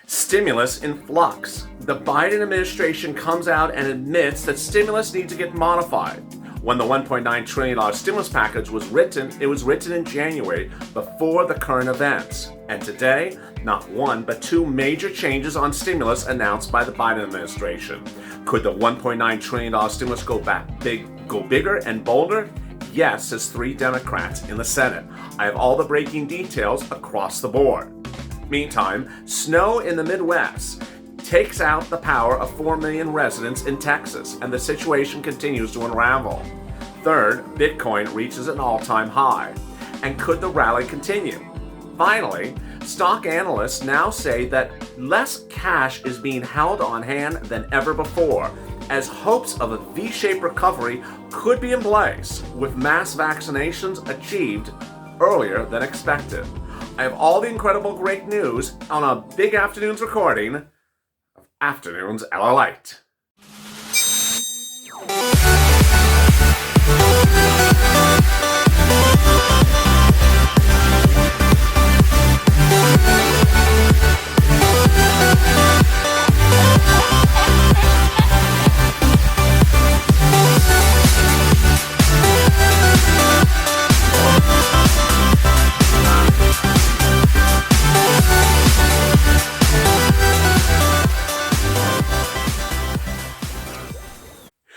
Stimulus in flux. The Biden administration comes out and admits that stimulus needs to get modified. When the $1.9 trillion stimulus package was written, it was written in January before the current events. And today, not one, but two major changes on stimulus announced by the Biden administration. Could the $1.9 trillion stimulus go bigger and bolder? Yes, says 3 Democrats in the Senate. I have all the breaking details across the board. Meantime, snow in the Midwest takes out the power of 4 million residents in Texas, and the situation continues to unravel. Third, Bitcoin reaches an all-time high. And could the rally continue? Finally, stock analysts now say that less cash is being held on hand than ever before, as hopes of a V-shaped recovery could be in place, with mass vaccinations achieved earlier than expected. I have all the incredible great news on a big afternoon's recording of Afternoons LALATE.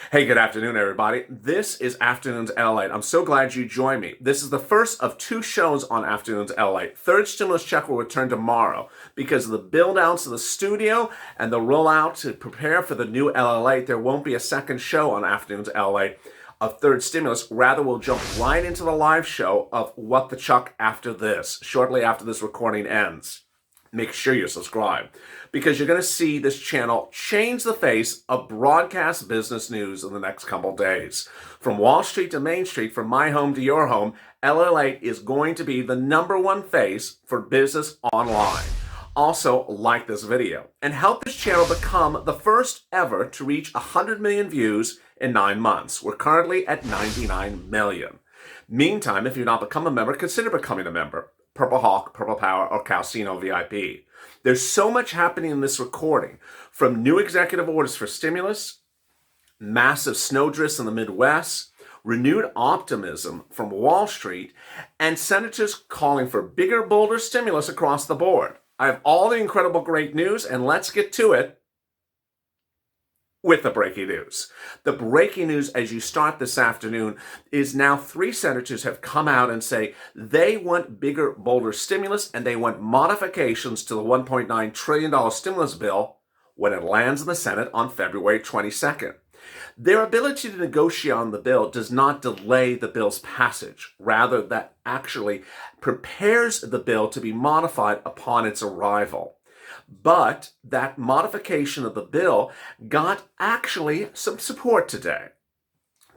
Hey, good afternoon, everybody. This is Afternoons LALATE. I'm so glad you joined me. This is the first of 2 shows on Afternoons LALATE. Third stimulus check will return tomorrow because of the build-outs of the studio and the rollout to prepare for the new LALATE. There won't be a second show on Afternoons LALATE of third stimulus. Rather, we'll jump right into the live show of What the Chuck after this, shortly after this recording ends. Make sure you're subscribed, because you're going to see this channel change the face of broadcast business news in the next couple days. From Wall Street to Main Street, from my home to your home, LALATE is going to be the #1 face for business online. Also, like this video and help this channel become the first ever to reach 100 million views in 9 months. We're currently at 99 million. Meantime, if you've not become a member, consider becoming a member. Purple Hawk, Purple Power, or Calcino VIP. There's so much happening in this recording, from new executive orders for stimulus, massive snowdrifts in the Midwest, renewed optimism from Wall Street, and senators calling for bigger, bolder stimulus across the board. I have all the incredible great news, and let's get to it with the breaking news. The breaking news as you start this afternoon is now 3 senators have come out and say they want bigger, bolder stimulus, and they want modifications to the $1.9 trillion stimulus bill when it lands in the Senate on February 22nd. Their ability to negotiate on the bill does not delay the bill's passage. Rather, that actually prepares the bill to be modified upon its arrival. But that modification of the bill got actually some support today.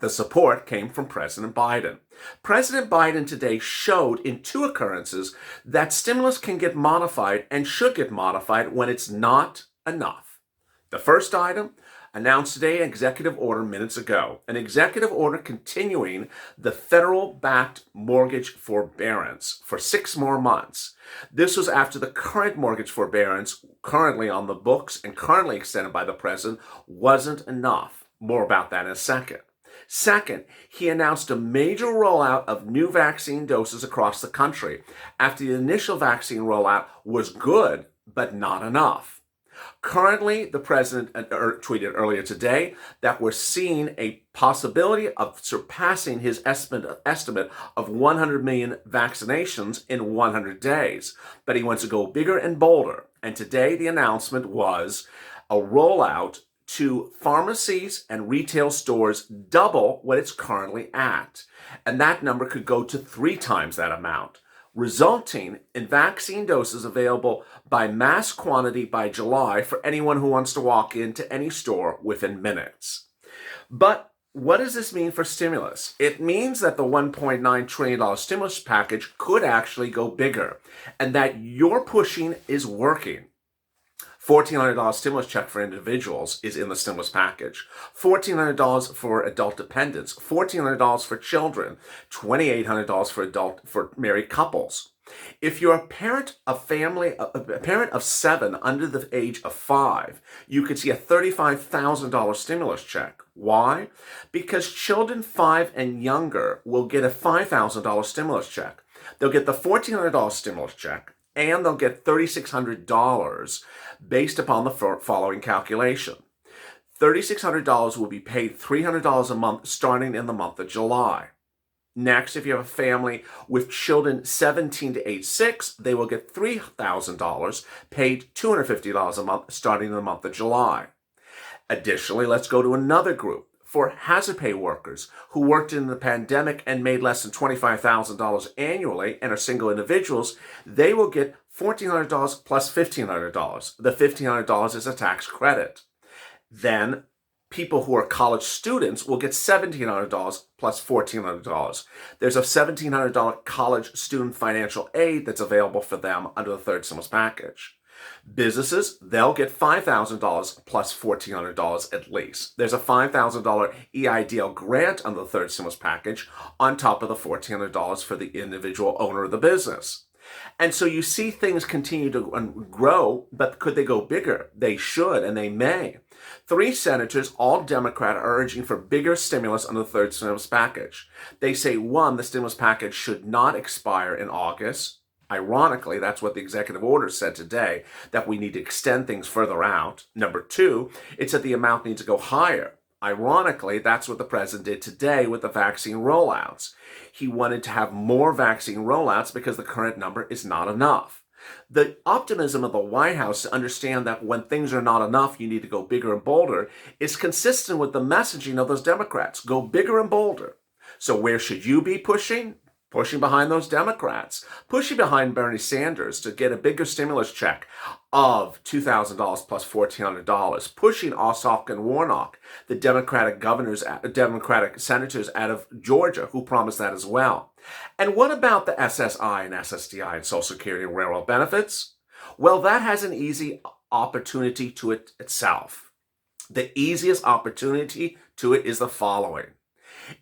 The support came from President Biden. President Biden today showed in 2 occurrences that stimulus can get modified and should get modified when it's not enough. The first item, announced today an executive order minutes ago, an executive order continuing the federal-backed mortgage forbearance for 6 more months. This was after the current mortgage forbearance, currently on the books and currently extended by the president, wasn't enough. More about that in a second. Second, he announced a major rollout of new vaccine doses across the country after the initial vaccine rollout was good, but not enough. Currently, the president tweeted earlier today that we're seeing a possibility of surpassing his estimate of 100 million vaccinations in 100 days. But he wants to go bigger and bolder. And today, the announcement was a rollout to pharmacies and retail stores, double what it's currently at. And that number could go to 3 times that amount, resulting in vaccine doses available by mass quantity by July for anyone who wants to walk into any store within minutes. But what does this mean for stimulus? It means that the $1.9 trillion stimulus package could actually go bigger, and that your pushing is working. $1,400 stimulus check for individuals is in the stimulus package. $1,400 for adult dependents. $1,400 for children. $2,800 for married couples. If you're a parent of a parent of 7 under the age of 5, you could see a $35,000 stimulus check. Why? Because children 5 and younger will get a $5,000 stimulus check. They'll get the $1,400 stimulus check, and they'll get $3,600 based upon the following calculation. $3,600 will be paid $300 a month starting in the month of July. Next, if you have a family with children 17 to age 6, they will get $3,000 paid $250 a month starting in the month of July. Additionally, let's go to another group. For hazard pay workers who worked in the pandemic and made less than $25,000 annually and are single individuals, they will get $1,400 plus $1,500. The $1,500 is a tax credit. Then people who are college students will get $1,700 plus $1,400. There's a $1,700 college student financial aid that's available for them under the third stimulus package. Businesses, they'll get $5,000 plus $1,400 at least. There's a $5,000 EIDL grant under the third stimulus package on top of the $1,400 for the individual owner of the business. And so you see things continue to grow, but could they go bigger? They should, and they may. 3 senators, all Democrat, are urging for bigger stimulus under the third stimulus package. They say, 1, the stimulus package should not expire in August. Ironically, that's what the executive order said today, that we need to extend things further out. Number 2, it said the amount needs to go higher. Ironically, that's what the president did today with the vaccine rollouts. He wanted to have more vaccine rollouts because the current number is not enough. The optimism of the White House to understand that when things are not enough, you need to go bigger and bolder is consistent with the messaging of those Democrats. Go bigger and bolder. So where should you be pushing? Pushing behind those Democrats, pushing behind Bernie Sanders to get a bigger stimulus check of $2,000 plus $1,400, pushing Ossoff and Warnock, the Democratic senators out of Georgia who promised that as well. And what about the SSI and SSDI and Social Security and railroad benefits? Well, that has an easy opportunity to it itself. The easiest opportunity to it is the following.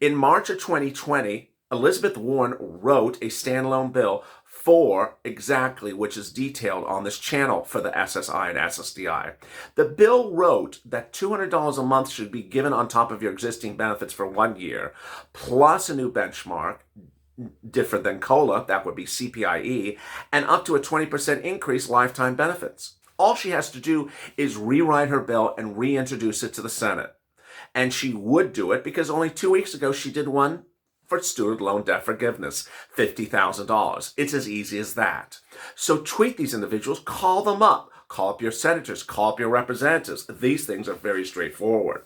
In March of 2020, Elizabeth Warren wrote a standalone bill for exactly which is detailed on this channel for the SSI and SSDI. The bill wrote that $200 a month should be given on top of your existing benefits for 1 year, plus a new benchmark, different than COLA, that would be CPIE, and up to a 20% increase lifetime benefits. All she has to do is rewrite her bill and reintroduce it to the Senate. And she would do it because only 2 weeks ago she did one for student loan debt forgiveness, $50,000. It's as easy as that. So tweet these individuals, call them up. Call up your senators, call up your representatives. These things are very straightforward.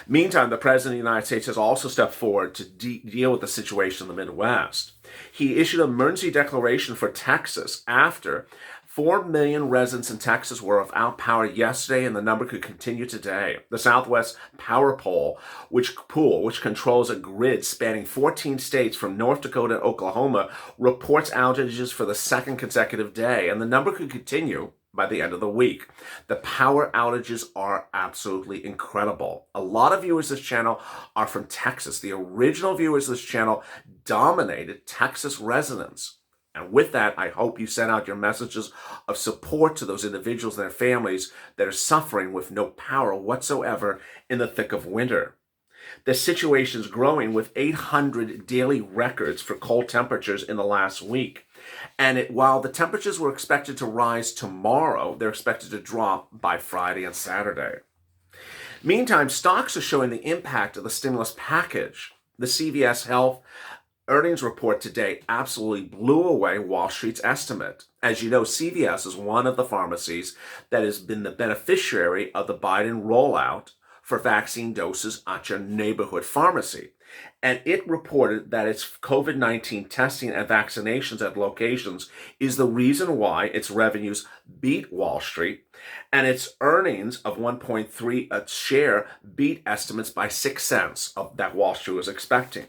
Meantime, the President of the United States has also stepped forward to deal with the situation in the Midwest. He issued an emergency declaration for Texas after 4 million residents in Texas were without power yesterday, and the number could continue today. The Southwest Power Pool, which controls a grid spanning 14 states from North Dakota to Oklahoma, reports outages for the second consecutive day, and the number could continue by the end of the week. The power outages are absolutely incredible. A lot of viewers of this channel are from Texas. The original viewers of this channel dominated Texas residents. And with that, I hope you send out your messages of support to those individuals and their families that are suffering with no power whatsoever in the thick of winter. The situation is growing with 800 daily records for cold temperatures in the last week. And while the temperatures were expected to rise tomorrow, they're expected to drop by Friday and Saturday. Meantime, stocks are showing the impact of the stimulus package. The CVS Health earnings report today absolutely blew away Wall Street's estimate. As you know, CVS is one of the pharmacies that has been the beneficiary of the Biden rollout for vaccine doses at your neighborhood pharmacy. And it reported that its COVID-19 testing and vaccinations at locations is the reason why its revenues beat Wall Street, and its earnings of 1.3 a share beat estimates by 6 cents of that Wall Street was expecting.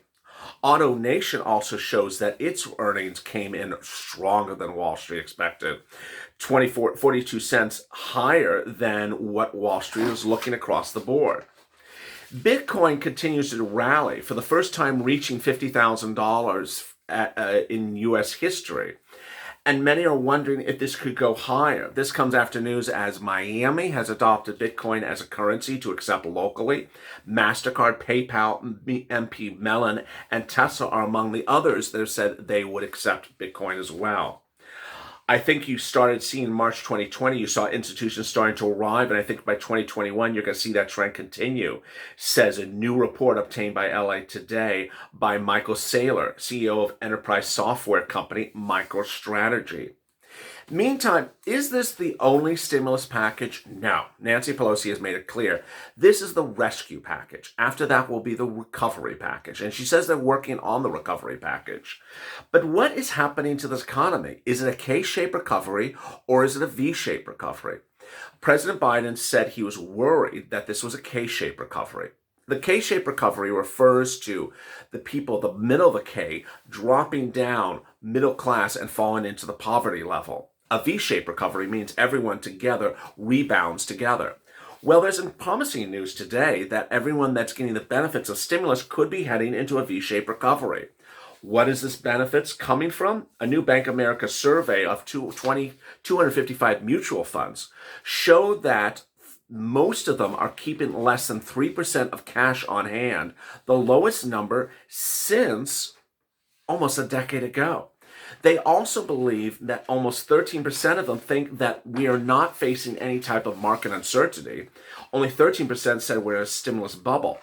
AutoNation also shows that its earnings came in stronger than Wall Street expected, 42 cents higher than what Wall Street was looking across the board. Bitcoin continues to rally, for the first time reaching $50,000 in U.S. history. And many are wondering if this could go higher. This comes after news as Miami has adopted Bitcoin as a currency to accept locally. MasterCard, PayPal, MP Mellon, and Tesla are among the others that have said they would accept Bitcoin as well. I think you started seeing March 2020, you saw institutions starting to arrive, and I think by 2021, you're going to see that trend continue, says a new report obtained by LALATE today by Michael Saylor, CEO of enterprise software company MicroStrategy. Meantime, is this the only stimulus package? No. Nancy Pelosi has made it clear. This is the rescue package. After that will be the recovery package. And she says they're working on the recovery package. But what is happening to this economy? Is it a K-shaped recovery or is it a V-shaped recovery? President Biden said he was worried that this was a K-shaped recovery. The K-shaped recovery refers to the people, the middle of the K, dropping down middle class and falling into the poverty level. A V-shaped recovery means everyone together rebounds together. Well, there's some promising news today that everyone that's getting the benefits of stimulus could be heading into a V-shaped recovery. What is this benefits coming from? A new Bank of America survey of 255 mutual funds showed that most of them are keeping less than 3% of cash on hand, the lowest number since almost a decade ago. They also believe that almost 13% of them think that we are not facing any type of market uncertainty. Only 13% said we're in a stimulus bubble.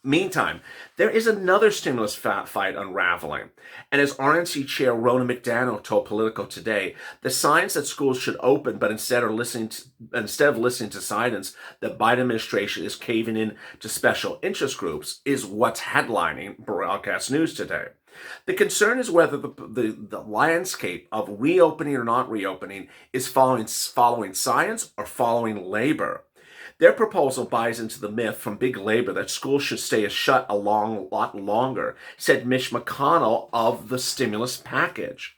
Meantime, there is another stimulus fight unraveling. And as RNC Chair Rona McDaniel told Politico today, the signs that schools should open, but instead of listening to silence, the Biden administration is caving in to special interest groups, is what's headlining broadcast news today. The concern is whether the landscape of reopening or not reopening is following science or following labor. Their proposal buys into the myth from big labor that schools should stay shut a lot longer, said Mitch McConnell of the stimulus package.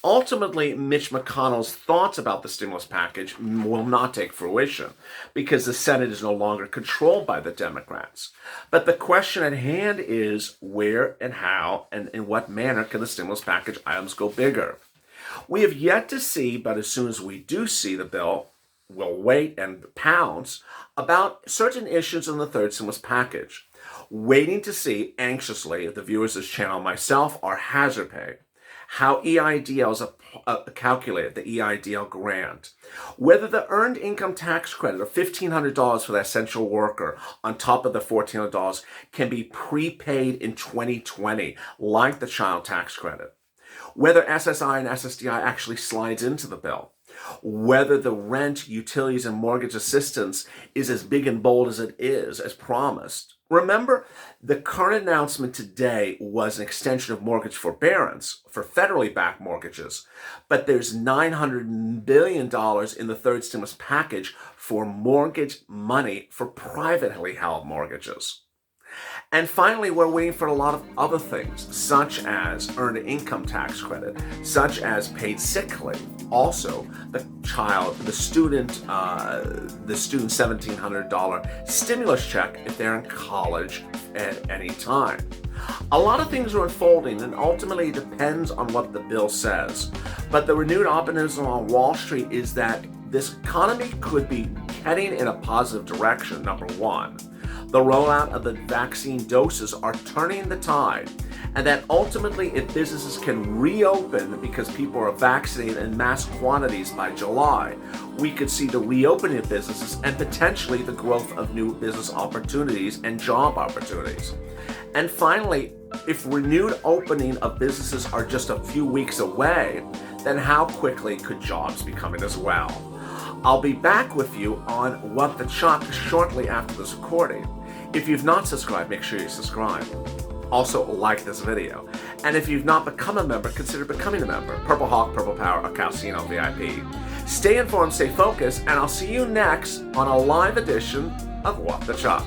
Ultimately, Mitch McConnell's thoughts about the stimulus package will not take fruition because the Senate is no longer controlled by the Democrats. But the question at hand is where and how and in what manner can the stimulus package items go bigger? We have yet to see, but as soon as we do see the bill, we'll wait and pounce about certain issues in the third stimulus package. Waiting to see anxiously if the viewers of this channel, myself, are hazard pay, how EIDLs are calculated, the EIDL grant, whether the earned income tax credit of $1,500 for the essential worker on top of the $1,400 can be prepaid in 2020, like the child tax credit, whether SSI and SSDI actually slides into the bill, whether the rent, utilities, and mortgage assistance is as big and bold as it is, as promised. Remember, the current announcement today was an extension of mortgage forbearance for federally backed mortgages, but there's $900 billion in the third stimulus package for mortgage money for privately held mortgages. And finally, we're waiting for a lot of other things, such as earned income tax credit, such as paid sick leave. Also, the student $1,700 stimulus check if they're in college at any time. A lot of things are unfolding, and ultimately it depends on what the bill says. But the renewed optimism on Wall Street is that this economy could be heading in a positive direction, number one. The rollout of the vaccine doses are turning the tide, and that ultimately if businesses can reopen because people are vaccinated in mass quantities by July, we could see the reopening of businesses and potentially the growth of new business opportunities and job opportunities. And finally, if renewed opening of businesses are just a few weeks away, then how quickly could jobs be coming as well? I'll be back with you on What the Chuck shortly after this recording. If you've not subscribed, make sure you subscribe. Also, like this video. And if you've not become a member, consider becoming a member. Purple Hawk, Purple Power, or Calcino VIP. Stay informed, stay focused, and I'll see you next on a live edition of What the Chuck.